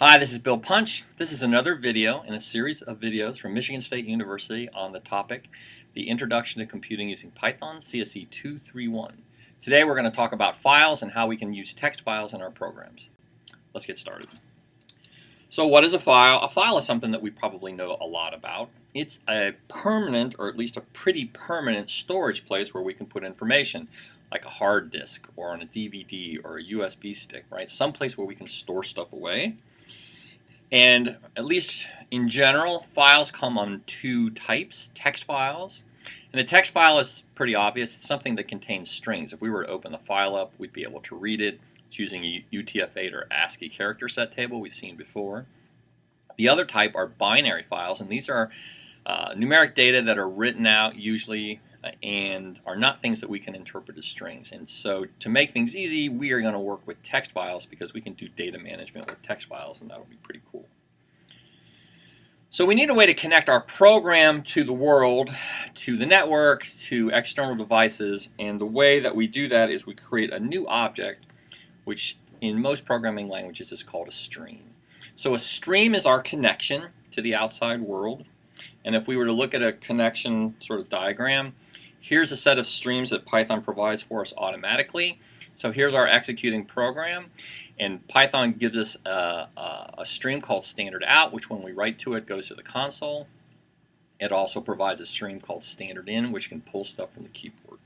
Hi, this is Bill Punch. This is another video in a series of videos from Michigan State University on the topic, the Introduction to Computing Using Python, CSE 231. Today we're going to talk about files and how we can use text files in our programs. Let's get started. So what is a file? A file is something that we probably know a lot about. It's a permanent, or at least a pretty permanent, storage place where we can put information, like a hard disk or on a DVD or a USB stick, right? Some place where we can store stuff away. And at least in general, files come on two types, text files. And the text file is pretty obvious. It's something that contains strings. If we were to open the file up, we'd be able to read it. It's using a UTF-8 or ASCII character set table we've seen before. The other type are binary files, and these are numeric data that are written out usually and are not things that we can interpret as strings. And so to make things easy, we are going to work with text files because we can do data management with text files, and that would be pretty cool. So we need a way to connect our program to the world, to the network, to external devices, and the way that we do that is we create a new object, which in most programming languages is called a stream. So a stream is our connection to the outside world. And if we were to look at a connection sort of diagram, here's a set of streams that Python provides for us automatically. So here's our executing program, and Python gives us a stream called standard out, which when we write to it goes to the console. It also provides a stream called standard in, which can pull stuff from the keyboard.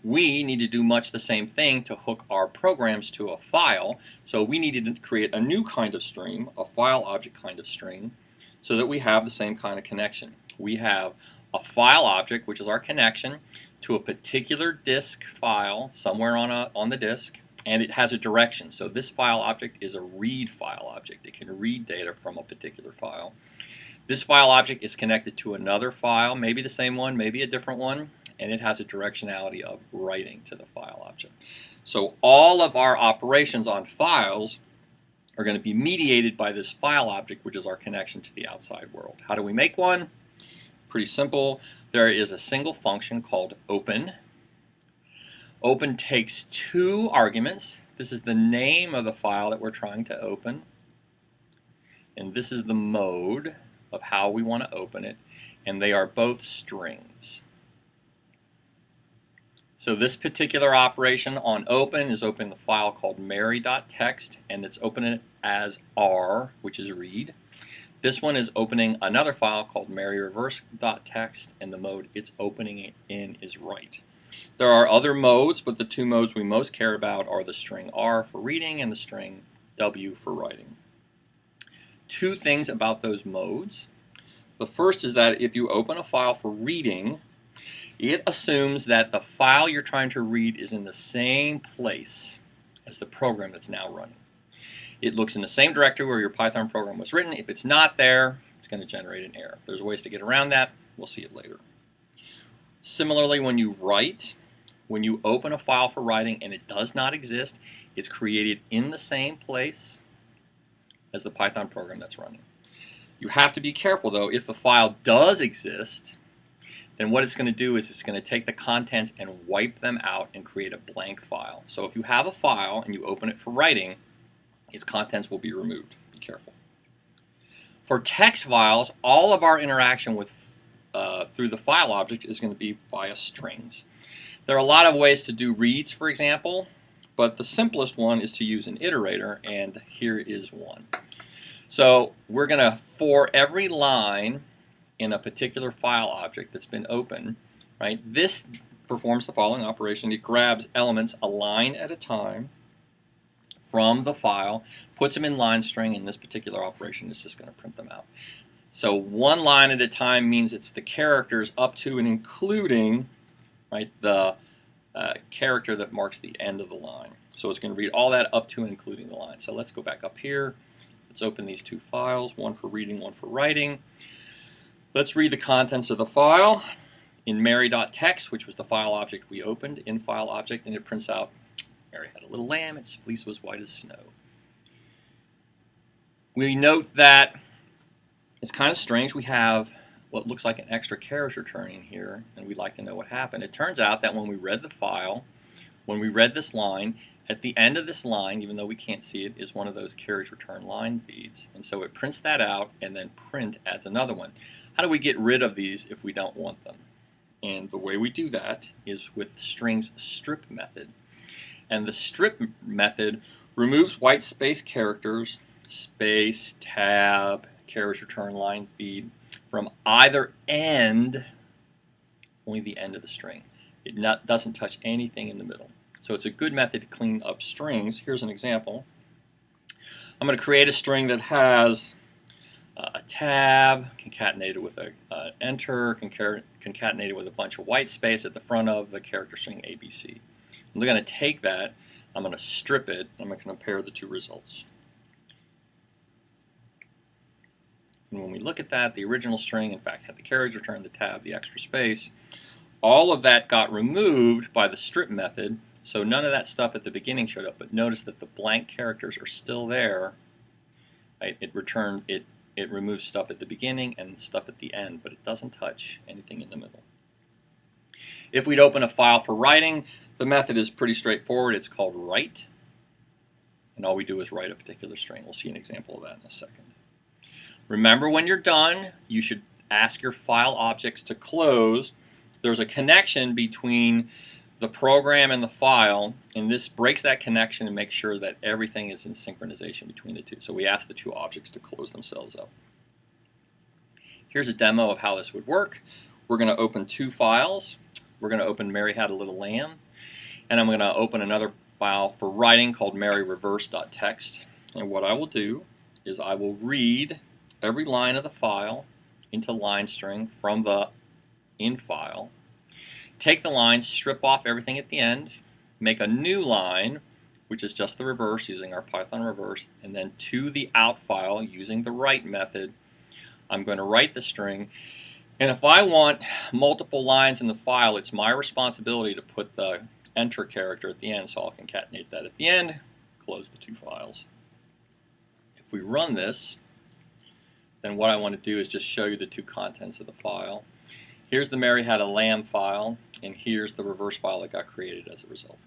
We need to do much the same thing to hook our programs to a file, so we needed to create a new kind of stream, a file object kind of stream, so that we have the same kind of connection. We have a file object, which is our connection to a particular disk file somewhere on the disk, and it has a direction. So this file object is a read file object. It can read data from a particular file. This file object is connected to another file, maybe the same one, maybe a different one, and it has a directionality of writing to the file object. So all of our operations on files are going to be mediated by this file object, which is our connection to the outside world. How do we make one? Pretty simple. There is a single function called open. Open takes two arguments. This is the name of the file that we're trying to open, and this is the mode of how we want to open it, and they are both strings. So this particular operation on open is opening the file called mary.txt, and it's opening it as R, which is read. This one is opening another file called maryreverse.txt, and the mode it's opening it in is write. There are other modes, but the two modes we most care about are the string R for reading and the string W for writing. Two things about those modes. The first is that if you open a file for reading, it assumes that the file you're trying to read is in the same place as the program that's now running. It looks in the same directory where your Python program was written. If it's not there, it's going to generate an error. There's ways to get around that. We'll see it later. Similarly, when you write, when you open a file for writing and it does not exist, it's created in the same place as the Python program that's running. You have to be careful, though. If the file does exist, then what it's going to do is it's going to take the contents and wipe them out and create a blank file. So if you have a file and you open it for writing, its contents will be removed. Be careful. For text files, all of our interaction with through the file object is going to be via strings. There are a lot of ways to do reads, for example, but the simplest one is to use an iterator, and here is one. So we're going to, for every line in a particular file object that's been opened, right, this performs the following operation. It grabs elements a line at a time from the file, puts them in line string, and this particular operation is just going to print them out. So one line at a time means it's the characters up to and including, right, the character that marks the end of the line. So it's going to read all that up to and including the line. So let's go back up here. Let's open these two files, one for reading, one for writing. Let's read the contents of the file in mary.txt, which was the file object we opened in file object, and it prints out Mary had a little lamb, its fleece was white as snow. We note that it's kind of strange. We have what looks like an extra character returning here, and we'd like to know what happened. It turns out that when we read the file, when we read this line, at the end of this line, even though we can't see it, is one of those carriage return line feeds. And so it prints that out, and then print adds another one. How do we get rid of these if we don't want them? And the way we do that is with string's strip method. And the strip method removes white space characters, space, tab, carriage return line feed, from either end, only the end of the string. It doesn't touch anything in the middle. So it's a good method to clean up strings. Here's an example. I'm going to create a string that has a tab concatenated with an enter, concatenated with a bunch of white space at the front of the character string ABC. I'm going to take that, I'm going to strip it, and I'm going to compare the two results. And when we look at that, the original string, in fact, had the carriage return, the tab, the extra space. All of that got removed by the strip method, so none of that stuff at the beginning showed up. But notice that the blank characters are still there. Right? It removes stuff at the beginning and stuff at the end, but it doesn't touch anything in the middle. If we'd open a file for writing, the method is pretty straightforward. It's called write, and all we do is write a particular string. We'll see an example of that in a second. Remember, when you're done, you should ask your file objects to close. There's a connection between the program and the file, and this breaks that connection and makes sure that everything is in synchronization between the two. So we ask the two objects to close themselves up. Here's a demo of how this would work. We're going to open two files. We're going to open Mary Had a Little Lamb, and I'm going to open another file for writing called maryreverse.txt. And what I will do is I will read every line of the file into line string from the in file, take the line, strip off everything at the end, make a new line, which is just the reverse using our Python reverse, and then to the out file using the write method, I'm going to write the string. And if I want multiple lines in the file, it's my responsibility to put the enter character at the end, so I'll concatenate that at the end, close the two files. If we run this, then what I want to do is just show you the two contents of the file. Here's the Mary Had a Lamb file, and here's the reverse file that got created as a result.